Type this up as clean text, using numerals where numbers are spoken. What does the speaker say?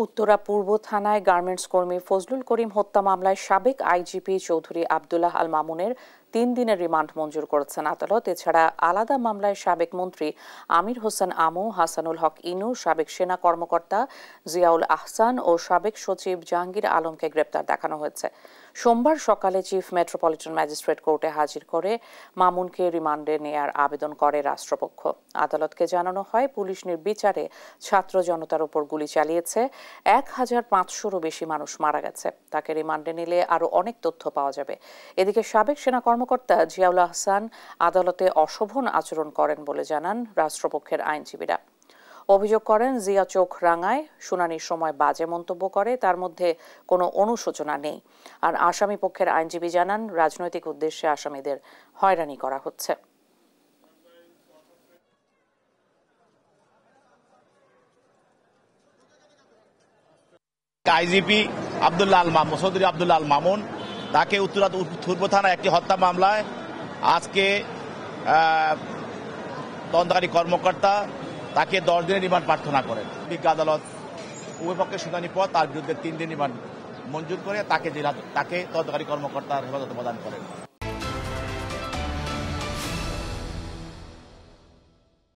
উত্তরা পূর্ব থানায় গার্মেন্টস কর্মী ফজলুল করিম হত্যা মামলায় সাবেক আইজিপি চৌধুরী আব্দুল্লাহ আল মামুনের 3 দিনের রিমান্ড মঞ্জুর করেছেন আদালত। এছাড়া আলাদা মামলায় সাবেক মন্ত্রী আমির হোসেন আমু, হাসানুল হক ইনু, সাবেক সেনা কর্মকর্তা জিয়াউল আহসান ও সাবেক সচিব জাহাঙ্গীর আলমকে গ্রেপ্তার দেখানো হয়েছে। সোমবার সকালে চিফ মেট্রোপলিটন ম্যাজিস্ট্রেট কোর্টে হাজির করে মামুনকে রিমান্ডে নেয়ার আবেদন করে রাষ্ট্রপক্ষ। আদালতকে জানানো হয়, পুলিশ নির্বিচারে ছাত্র জনতার উপর গুলি চালিয়েছে। 1500-রও বেশি মানুষ মারা গেছে। তাকে রিমান্ডে নিলে আরও অনেক তথ্য পাওয়া যাবে। এদিকে সাবেক সেনা কর্মকর্তা জিয়াউল আহসান আদালতে অশোভন আচরণ করেন বলে জানান রাষ্ট্রপক্ষের আইনজীবীরা। অভিযোগ করেন, জিয়া চোখ রাঙায়, শুনানির সময় বাজে মন্তব্য করে, তার মধ্যে কোনো অনুশোচনা নেই। আর আসামি পক্ষের আইনজীবী জানান, রাজনৈতিক উদ্দেশ্যে আসামিদের হয়রানি করা হচ্ছে। আইজিপি আব্দুল্লাহ আল মামুন, চৌধুরী আব্দুল্লাহ আল মামুন, তাকে উত্তরা পূর্ব থানায় একটি হত্যা মামলায় আজকে তদন্তকারী কর্মকর্তা তাকে 10 দিনের রিমান্ড প্রার্থনা করেন। বিজ্ঞ আদালত উভয় পক্ষের শুনানির পর তার বিরুদ্ধে 3 দিন রিমান্ড মঞ্জুর করে তাকে তদন্তকারী কর্মকর্তার হেফাজতে প্রদান করেন।